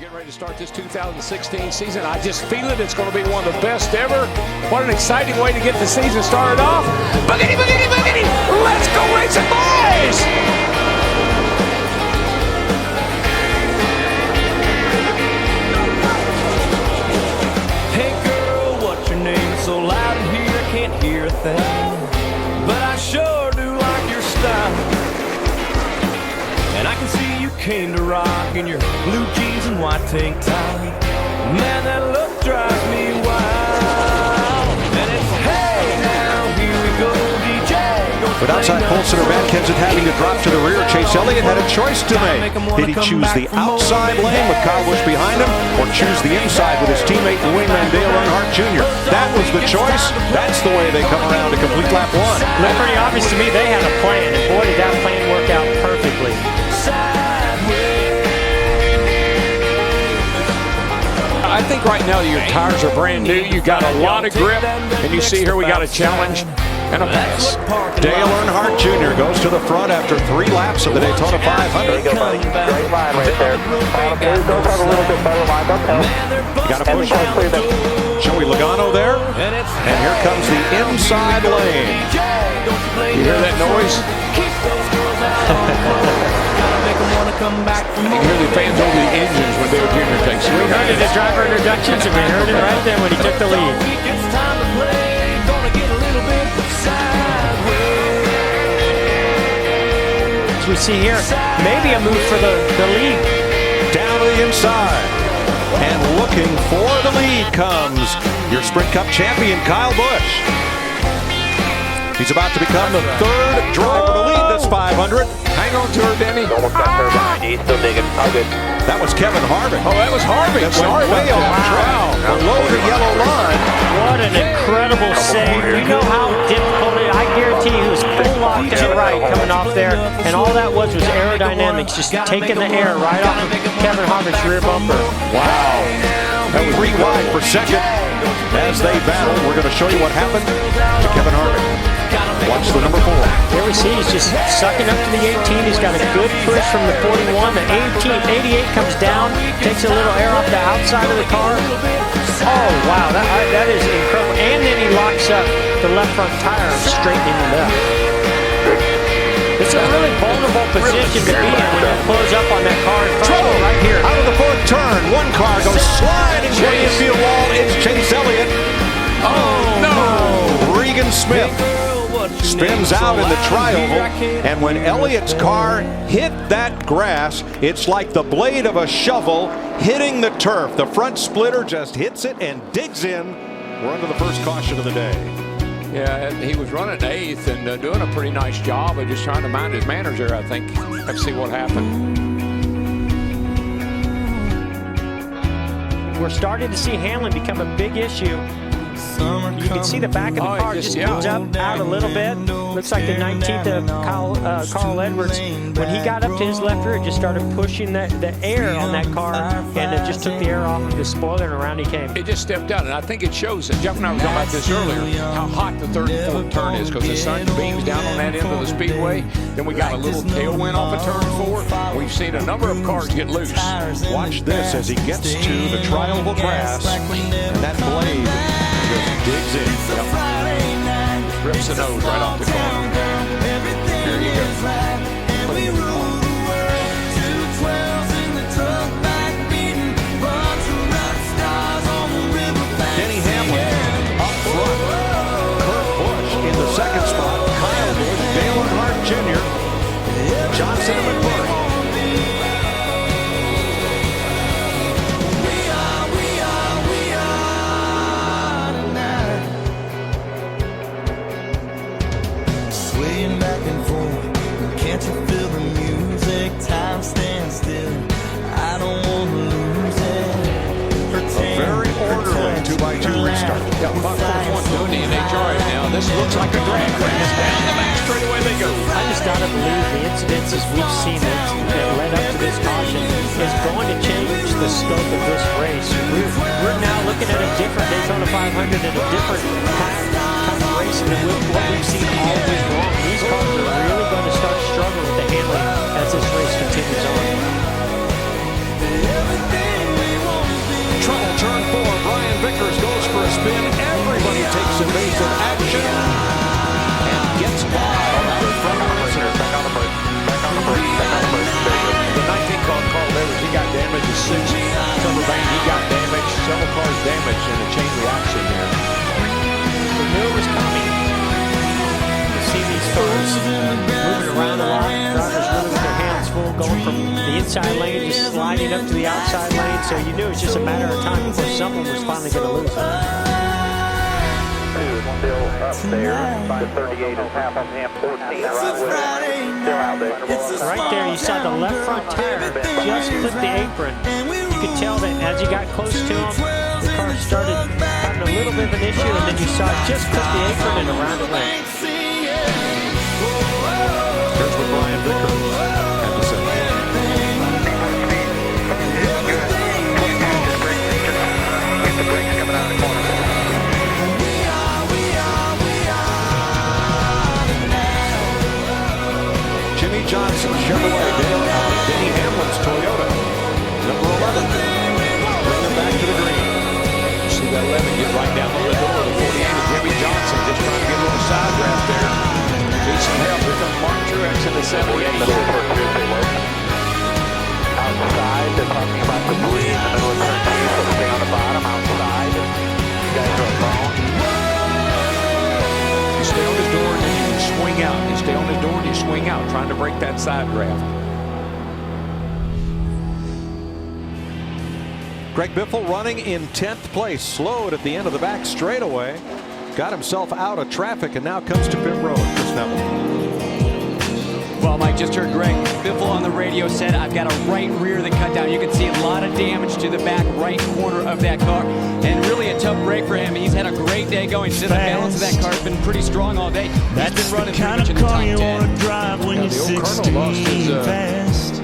getting ready to start this 2016 season. I just feel it. It's going to be one of the best ever. What an exciting way to get the season started off. Boogity, boogity, boogity. Let's go racing, boys! Hey girl, what's your name? So loud in here I can't hear a thing. But I sure do like your style. And I can see you came to rock in your blue jeans and white tank top. Man, that look drives me wild. And it's hey now, here we go, DJ. With outside pole center Van Kenseth having to drop to the rear, Chase Elliott had a choice to make. Did he choose the outside lane with Kyle Busch behind him, or choose the inside with his teammate and wingman Dale Earnhardt Jr.? That was the choice. That's the way they come around to complete lap one. Looked pretty obvious to me they had a plan, and boy, did that plan work out perfectly. I think right now your tires are brand new. You got a lot of grip, and you see here we got a challenge and a pass. Dale Earnhardt Jr. goes to the front after 3 laps of the Daytona 500. There you go, buddy. Great line right there. Those have a little bit better line. Got to push on. Joey Logano there, and here comes the inside lane. You hear that noise? You hear the fans over the engines when Dale Jr. takes it. We heard it at driver introductions, and we heard it right there when he took the lead. As we see here, maybe a move for the lead. Down to the inside, and looking for the lead comes your Sprint Cup champion, Kyle Busch. He's about to become the 3rd driver to lead this 500. Hang on to her, Denny. Almost got her behind you. He's still digging. All good. That was Kevin Harvick. Oh, that was Harvick. That went way off track. Below the yellow line. What an incredible save. You know how difficult it is. I guarantee he was full lock there right coming off there. And all that was aerodynamics, just taking the air right off of Kevin Harvick's rear bumper. Wow. That was 3 wide for second. As they battle, we're going to show you what happened to Kevin Harvick. Watch the number 4. There we see he's just sucking up to the 18. He's got a good push from the 41. The 88 comes down, takes a little air off the outside of the car. Oh, wow, that is incredible. And then he locks up the left front tire straightening it up. It's a really vulnerable position to be in when it blows up on that car in front of him right here. Out of the 4th turn, one car goes sliding to the infield wall. It's Chase Elliott. Oh, no. Regan Smith spins out in the tri-oval, and when Elliott's car hit that grass, it's like the blade of a shovel hitting the turf. The front splitter just hits it and digs in. We're under the first caution of the day. Yeah, he was running 8th and doing a pretty nice job of just trying to mind his manners there, I think. Let's see what happened. We're starting to see Hamlin become a big issue. You can see the back of the car just moves up out a little bit. Looks like the 19th of Carl Edwards. When he got up to his left rear, it just started pushing the air on that car, and it just took the air off of the spoiler, and around he came. It just stepped out, and I think it shows that Jeff and I were talking about this earlier, how hot the 3rd and 4th turn is, because the sun beams down on that end of the speedway. Then we got a little tailwind off of turn 4. We've seen a number of cars get loose. Watch this as he gets to the tri-oval grass, and that blade just digs in. Yep. Rips the nose right off the car. Here you go. Denny Hamlin up front. Kurt Busch in the 2nd spot. Kyle Busch, Dale Earnhardt Jr., Johnson and McBurn. Back and forth, can't you feel the music? Time stands still. I don't want to lose it. A very orderly 2x2 restart. Got about 4-1 doing the NHRA right now. This looks like a drag race. Down the back straightaway they go. I just gotta believe the incidences we've seen that led up to this caution is going to change the scope of this race. We're now looking at a different Daytona 500 and a different kind of racing than what we've seen all week long. These cars are really going to start struggling with the handling as this race continues on. the spin. Everybody takes evasive action and gets by. The 19 called Carl Evans, he got damaged. The 6 Trevor Bain, he got damaged. Several cars damaged in a chain reaction there. The maneuver's coming. You see these cars moving around a lot. Drivers really with their hands full, going from the inside lane, just sliding up to the outside lane. So you knew it was just a matter of time before someone was finally going to lose it. Still up there, 538 is half on him, 14 right with him, still out there. Right there, you saw the left front tire just clip the apron. You could tell that as you got close to him, the car started having a little bit of an issue, and then you saw it just clip the apron and around it went. Here's what Brian Vickers had to say. Get the brakes coming out of the corner. Jimmy Johnson, Chevrolet, Dale Earnhardt, Denny Hamlin's Toyota. Number 11. Bring them back to the green. See that 11 get right down on the door of the 48 of Jimmy Johnson, just trying to get a little side draft there. Need some help. Here comes Mark Truex in the 78. Outside, they're talking about the breeze in the middle of turn 2, so stay on the bottom, outside. You guys are alone. You stay on his door and then you can swing out. You stay on his door and you swing out, trying to break that side draft. Greg Biffle running in 10th place, slowed at the end of the back straightaway, got himself out of traffic, and now comes to pit road. Chris Neville. Well, Mike, just heard Greg Biffle on the radio said, I've got a right rear that cut down. You can see a lot of damage to the back right corner of that car. And really a tough break for him. He's had a great day going. The balance of that car has been pretty strong all day. He's been running pretty much in the top 10. Drive when Now, you're the old 16 Colonel lost his, fast.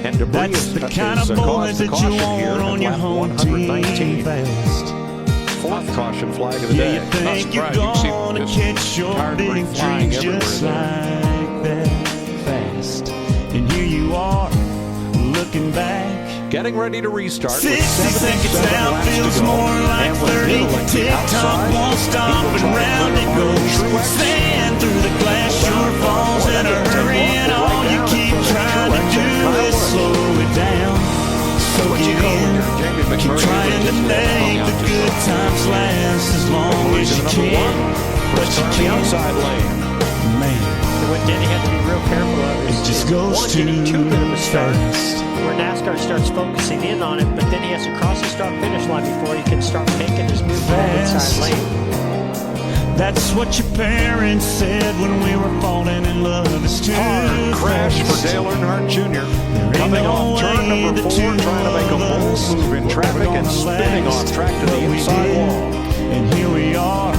And debris That's has the kind of bullet caused the that caution you here want on at your lap home 119. team fast. Fourth caution flag of the Yeah, day. you think you're surprised. You can see gonna this catch your tire debris big flying dreams everywhere just there. like that fast. And here you are, looking back. Getting ready to restart. 60 with 77 seconds now laps to feels go. more like And when 30. middling the Tick-tock outside, won't he stop will and try to round clear it Martin goes. Truex. Stand through the glass, sure falls in a hurry, and all you keep trying to do is slow it down. Soak What you it call when in. you're Jamie Keep McMurray, trying to just make hung the out good just times last as long as you Number can. one, But you start the can't, outside lane. man. What Denny had to be real careful of It is just goes one, getting too good of a start, fast. where NASCAR starts focusing in on it, but then he has to cross the start-finish line before he can start making his move to the inside lane. That's what your parents said when we were falling in love. It's too Hard crash for fast. Dale Earnhardt Jr. ain't Coming no off turn way number the 4, two trying to make a of bold us move in were traffic and gonna spinning last, off track to but the we inside did. wall. And here we are,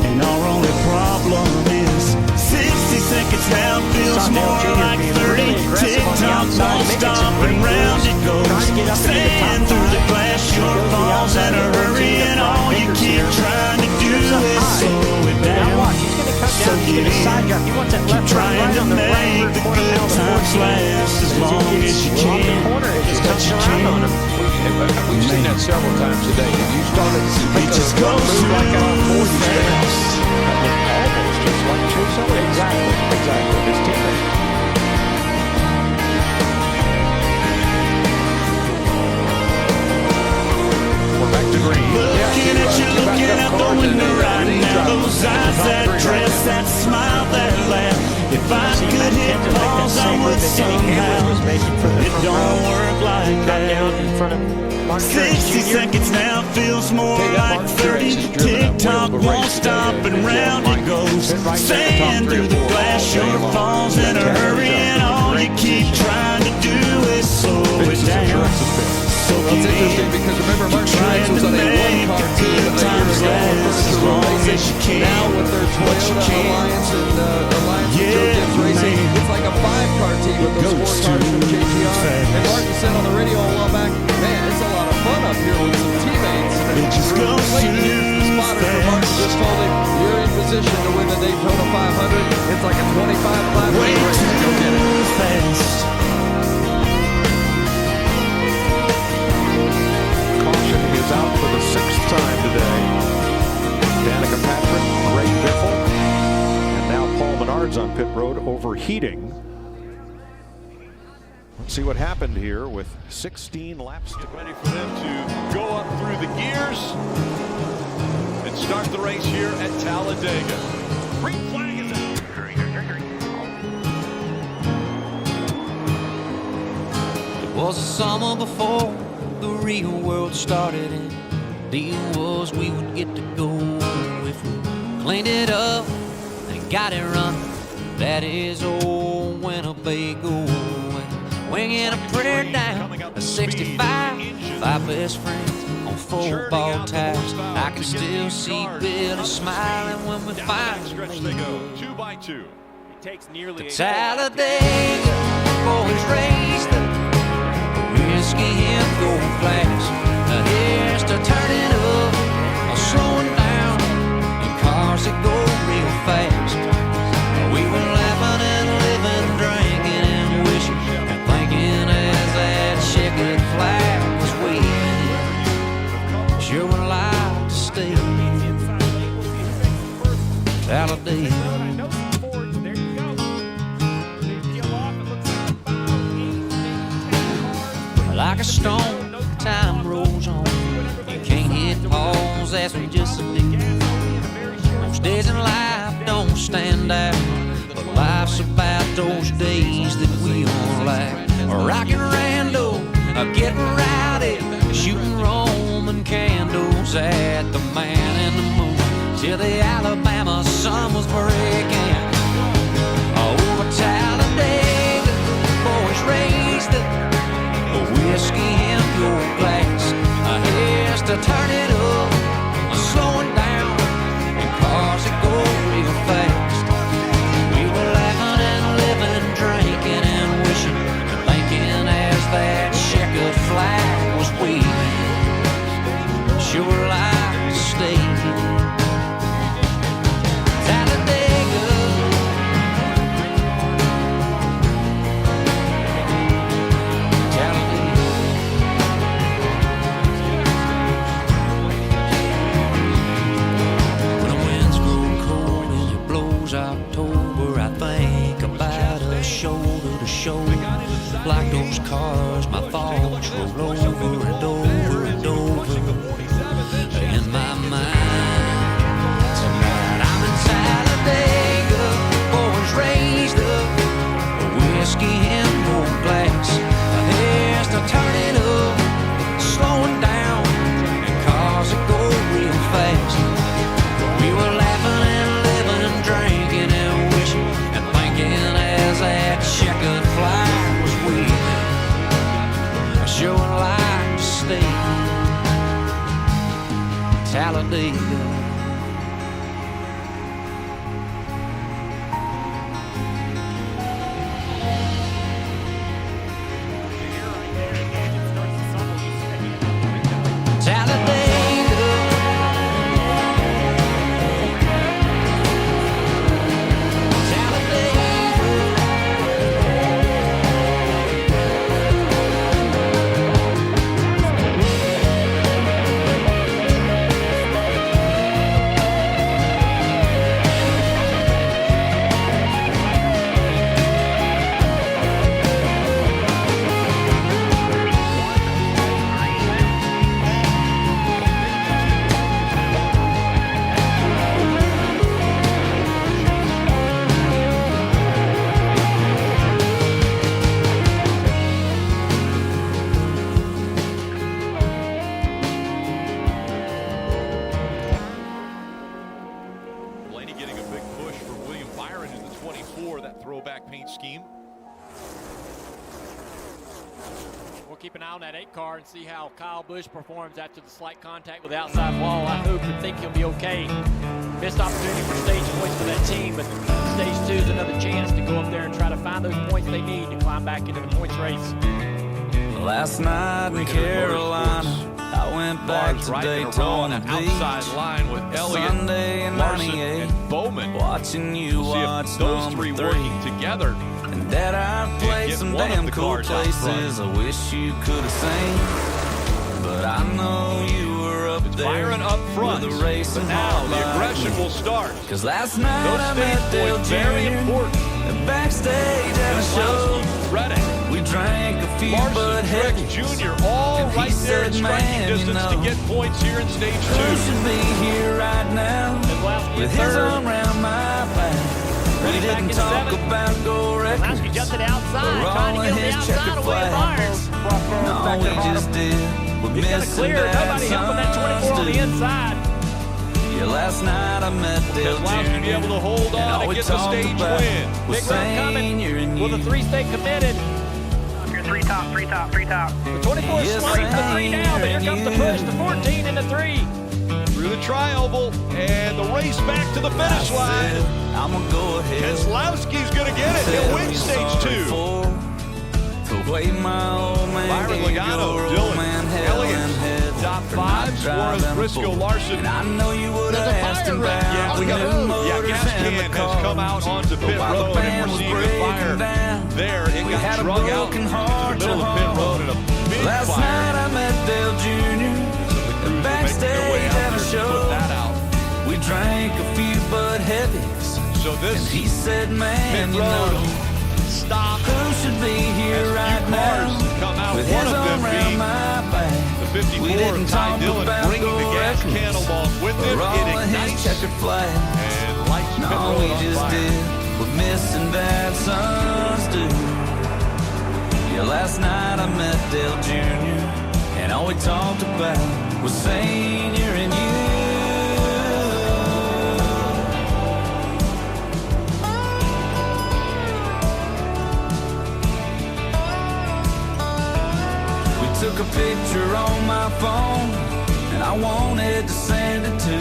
and our only problem is 60 seconds now feels more like 30. Tick-tock won't stop and round it goes. Stand through the glass, sure falls in a hurry, and all you keep trying to do is slow it Now down. watch, he's going to come down, he's going to side drop. He wants that Keep left front trying right to on the right make rear the corner good now, the times 14. last as long as you Off the can. corner, it just But comes you around on him. We've seen that several times today. If you started to It just goes move like that on 4, you stay on. fast. Almost just like Chase Elliott. Exactly. His teammate. We're back to green. Looking at you, looking out the window right now. Those eyes, that dress, that smile, that laugh. If I could hit pause, I would somehow. It don't work like Down that. in front of Mark 60 seconds now feels more like 30. Tick-tock won't stop and round it goes. Stand through the glass, sure falls in a hurry, and all you keep trying to do is slow it down. Soak Well, it's it interesting in. because remember Mark Trying Truex was to on a make one-car the team good a year times ago last with as Furniture long as Racing. you can. Now with their But you Toyota can't. Alliance and Alliance with Joe Yeah, Gibbs Racing, man. it's like a 5-car team with those 4 cars from JGR. fast. And Martin said on the radio a while back, man, it's a lot of fun up here with some teammates. It just goes Clayton Hughes, the spotter for Martin, fast. just told him, you're in position to win the Daytona 500. It's like a 25-lap Way race. Go get it. too fast. Caution is out for the 6th time overheating. Let's see what happened here with 16 laps to go. Ready for them to go up through the gears and start the race here at Talladega. Green flag is out. It was the summer before the real world started, and the deal was we would get to go if we cleaned it up and got it running. That is old Winnebago. Winging a prayer down a 65, 5 best friends on 4 ball tires. I can still see Billy smiling when we finally They go 2 by 2. It takes nearly Talladega, boys raised the whiskey and gold glass. Now here's to turning up or slowing down in cars that go real fast. We were laughing and living, drinking and wishing and thinking as that checkered flag was waving. Sure would like to stay Talladega. Like a stone, time rolls on. You can't hit pause, that's just a day. Those days in life don't stand out, but life's about those days that we all like. Rockin' rando, getting rowdy, shooting Roman candles at the man in the moon, till the Alabama sun was breaking. Over Talladega, boys raised the whiskey in your glass. Here's to turn it up, slowing down in cars that go real fast. We were laughing and living, drinking and wishing and thinking as that checkered flag was waving. Sure like to stay Talladega. October, I think about us shoulder to shoulder. Like those cars, my thoughts roll over and over and over in my mind. Tonight I'm in Talladega, boys raised up, whiskey in gold glass. Here's to turn it up, slowing down in cars that go real fast. We were laughing and living, drinking and wishing and thinking as that checkered flag was waving. I sure would like to stay Talladega. That throwback paint scheme. We'll keep an eye on that 8 car and see how Kyle Busch performs after the slight contact with the outside wall. I hope and think he'll be okay. Missed opportunity for stage points for that team, but stage 2 is another chance to go up there and try to find those points they need to climb back into the points race. Last night in Carolina, I went back to Daytona Beach. Outside line with Elliott, Sunday in Larson, 98, and Bowman. watching you watch those three working together. And Dad, I've played some damn cool places I wish you could have seen. But I know you were up there Byron up front, with a race, but now the aggression will start. 'Cause last night I met Dale Jr. Very important. Backstage at a show, Reddick, we drank a few Larson, but Drix heavy. Jr., all And he right there in said, striking "Man, you distance to know, get points here in stage who 2. should be here right now with his arm around my back? We didn't talk about gold records Lasky jumped to the outside, or trying all to of get his him the outside checkered away flags. from No, we just did. We're He's got a missing clear. that Nobody helping that 24 on the sun's inside. Yeah, last night I met Dale Keselowski be able to hold and all on and we get the talked stage about win. was Big run coming. senior and Will the you. 3 stay committed? You're three top. The 24 Yes, slams the 3 down, but here comes the push. The 14 into 3. Through the tri-oval and the race back to the finish line. I'm gonna go ahead. Keselowski's going to get it. He'll win stage 2. The way my old man Byron gave Logano, your old Dillon, man hell Elliott, and head top for not 5, driving Suarez, Briscoe, full. Larson. And I know you would have asked him back. Yeah, we got gas can has come out onto pit road, and we're seeing the fire there. It got drug out into the middle of pit road in a big Last fire. night I met Dale Jr. and backstage at a show. That out. We drank a few Bud Heavies. So this And he said, man, pit you road know, stop. who should be here right Cars now come out. with One his of them arm around being my back? the We 54 didn't of Ty talk Dillon, about bringing the gold gas can records along with him. or all It of his ignites checkered flags. and lights pit No, road we on just fire. did. We're missing bad sons too. Yeah, last night I met Dale Jr. and all we talked about was senior and you. We took a picture on my phone and I wanted to send it to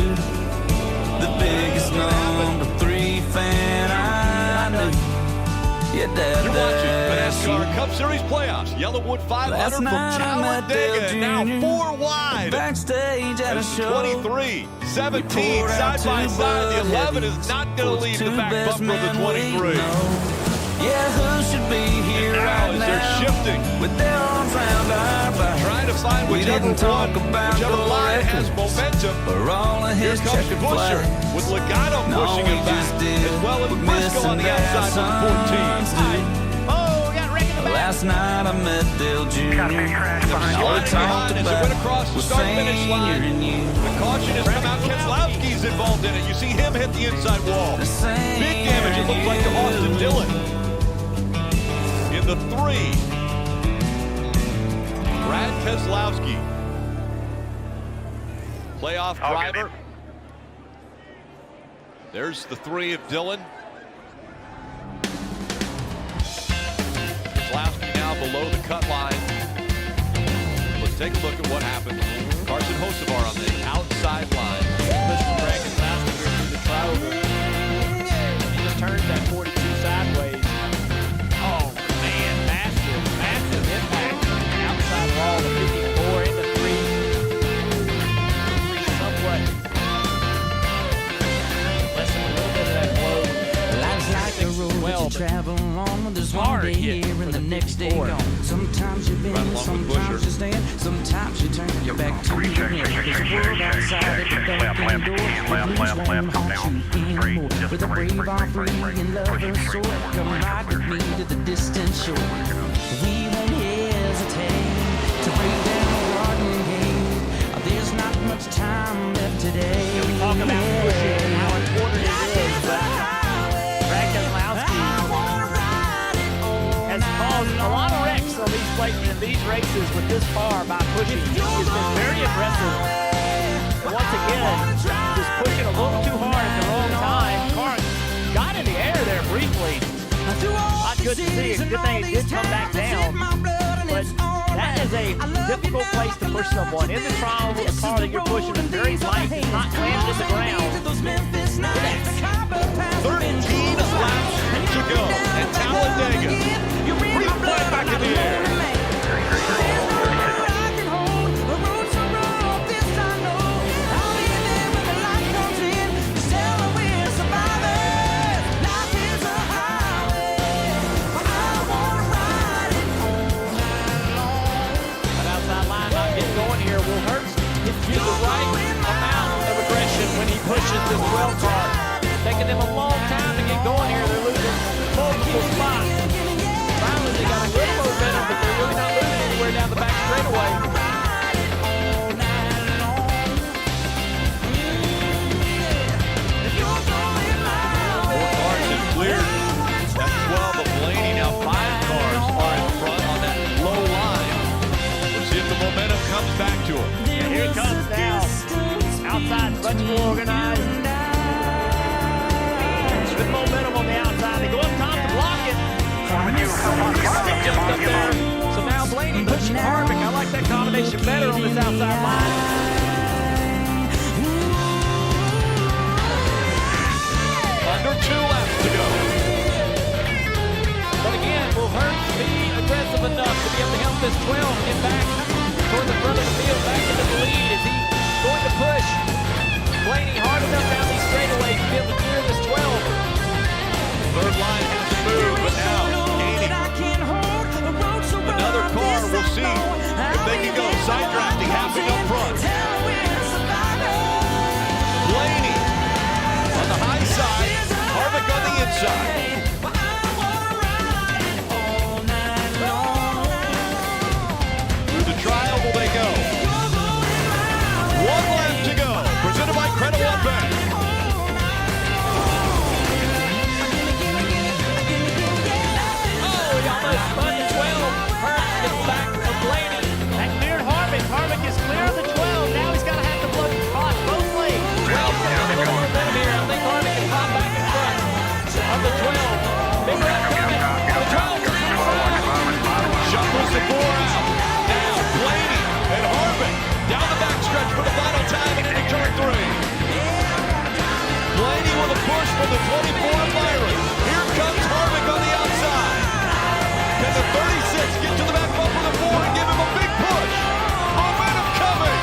the biggest number 3 fan I knew. Yeah, You're watching the that's NASCAR Cup Series playoffs. Yellowwood 500 Last from night I met Dale Talladega, now Jr. 4 wide. backstage at a As show. 23, 17, poured out side by 2 side. The Bud 11 Heavies is not going to leave the 2 back best bumper of the men we 23. know. Yeah, who should be here Now right as they're now shifting, with their arms round our back? trying to find We whichever didn't talk one, about whichever gold line has records momentum. or all of Here his comes checkered Buscher flags. with Logano No, pushing we him back, just did. as well as We're Briscoe on the missing outside with the 14. sons. Oh, we got Rick in the back. Last night I met Dale Jr. Got a big crash behind All we Sliding talked behind as it about went across the was start-finish senior line. and you. The caution has come out. Keselowski's involved in it. You see him hit the inside wall. Big damage. It looked like to Austin Dillon. In the 3, Brad Keselowski, playoff driver. There's the 3 of Dillon. Keselowski now below the cut line. Let's take a look at what happened. Carson Hocevar on the outside line. Listen, Greg Keselowski here through the tri-oval. He just turns that 42 sideways. Oh, man, massive impact. Outside wall, the 54 into 3. Somewhat lessen a little bit of that blow. Life's like a road that you travel on. There's one hard day hit here for and the the next day 54. gone. Sometimes you Right bend, along with sometimes Buscher. you stand, sometimes you turn your back to the wind. There's a world outside of the darkened door. The blues won't haunt you anymore. With a brave heart, free and lover's sword, come ride with me to the distant shore. We won't hesitate to break down the garden gate. There's not much time left today. We talk about pushing and how important it is, but Brad Keselowski has caused a lot of wrecks on these places in these races with this car by pushing. He has been very aggressive. And once again, just pushing a little too hard at the wrong time. Car got in the air there briefly. Not good to see. Good thing it did come back down. But that is a difficult place to push someone. In the trial, the car that you're pushing is very light. It's not landed in the ground. 13 laps to go at Talladega. Bring the flag back in the air. That outside line not getting going here will hurt. Gives you the right amount of aggression when he pushes this 12 car. Taking them a long time to get going here. They're losing full anywhere down the back straightaway. Four cars have cleared. That's 12 of Blaney. Now 5 cars are in front on that low line. Let's see if the momentum comes back to him. Yeah, here it comes now. Outside, much more organized. With momentum on the outside. They go up top to block it. Just up there. So now Blaney pushing Harvick. I like that combination better on this outside line. Under 2 laps to go. But again, will Hurt be aggressive enough to be able to help this 12 get back toward the front of the field, back into the lead? Is he going to push Blaney hard enough down these straightaways to be able to clear this 12? Third line hasn't moved, but now gaining another car. We'll see if they can go. Side drafting happening up front. Blaney on the high side, Harvick on the inside. Through the trial will they go? 1 lap to go. Presented by Credit One Bank. Harvick is clear of the 12. Now he's got to have to blow cross both lanes. 12 down a little momentum here. I think Harvick can pop back in front of the 12. Big run coming. The 12 is inside. Shuffles the 4 out. Now Blaney and Harvick down the backstretch for the final time and into turn 3. Blaney with a push from the 24 Myron. Here comes Harvick on the outside. Can the 36 get to the back bumper of the 4 and give him a big push? Momentum coming.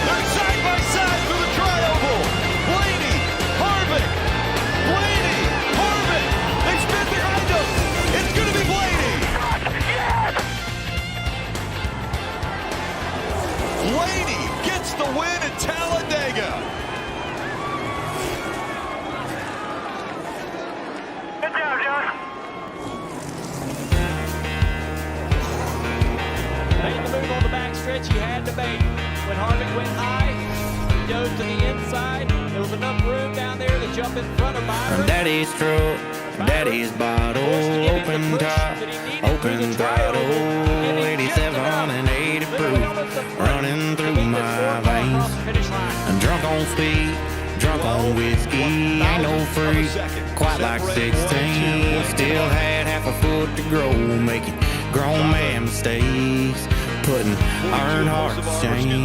They're side by side through the tri-oval. Blaney, Harvick. Blaney, Harvick. They spin behind him. It's going to be Blaney. Blaney gets the win at Talladega. Good job, Josh. Made the move on the backstretch he had to make. When Harvick went high, he dove to the inside. There was enough room down there to jump in front of Byron. Daddy's truck, daddy's bottle, open top, open throttle, 87 and 80 proof, running through my veins. I'm drunk on speed, drunk on whiskey, ain't no freak, quite like 16. Still had half a foot to grow, making grown man mistakes, putting Earnhardt to shame.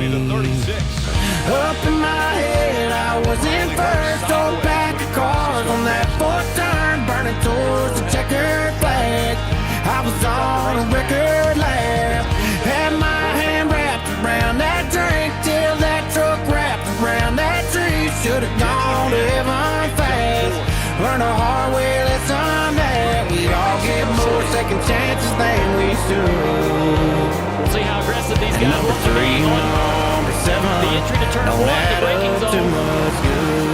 Up in my head, I was in first, old pack of cars on that 4th turn, burning towards the checkered flag. I was on a record lap, had my hand wrapped around that drink till that truck wrapped around that tree. Should've gone to heaven fast, learned a hard way lesson that we all get more second chances than we should. We'll see how aggressive these guys Number want to be 3, number 7, the entry to turn 1, don't the add braking up too zone. much good.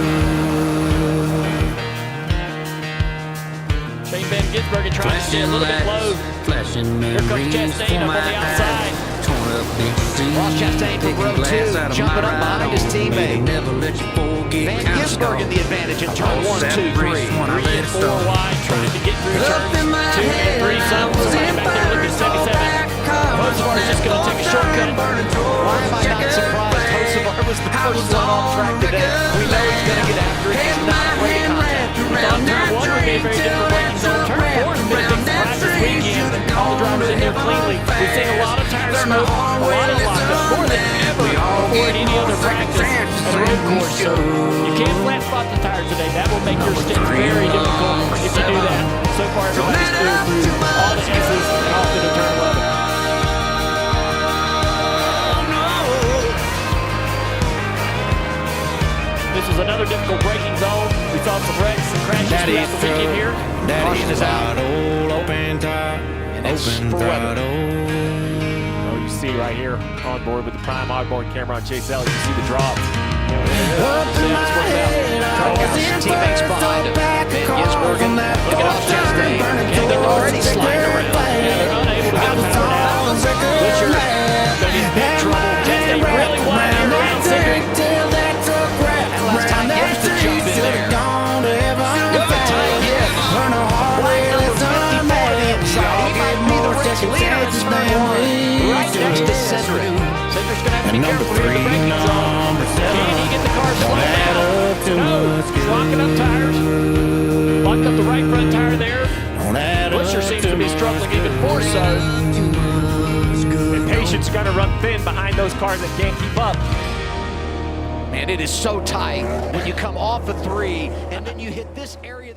Shane Van Gisbergen trying to stay a little bit low. Flashing Here comes memories Chastain for up on my the outside. eyes. Torn up big dreams. Ross Chastain from Taking row glass 2, out of jumping my up behind ride his on. teammate. Never let you forget. Van Count Gisbergen it the advantage in turn 1, 2, 3. 3 and 4 wide, trying to get through turns 2 and 3. Somebody back there looking 77. Hocevar is just going to take a shortcut. Why am I not surprised? Hocevar was the first one on track today. We know he's going to get after it. He's not afraid of contact. We thought turn 1 would be a very different braking zone. Turn 4 has been a big surprise this weekend. All the drivers in here cleanly. We've seen a lot of tire smoke, a lot of lockup, more than ever before at any other practice at a road course. So you can't flat spot the tires today. That will make your stint very difficult if you do that. So far, everybody's through all the S's and off to the turn 11. This was another difficult braking zone. We saw some wrecks, some crashes throughout the weekend here. Caution is out. Open top, open throttle. Oh, you see right here on board with the prime onboard camera on Chase Elliott, you see the drop. Teammates behind him. Van Gisbergen. Look at Ross Chastain. Okay, they're already sliding around. Yeah, they're unable to get them out. That's leader in turn one, right next to Cedric. Cedric's going to have to be careful here in the braking zone. Can he get the car slowed down? No, he's locking up tires. Locked up the right front tire there. Busher seems to be struggling even more so. And patience going to run thin behind those cars that can't keep up. Man, it is so tight when you come off a 3 and then you hit this area.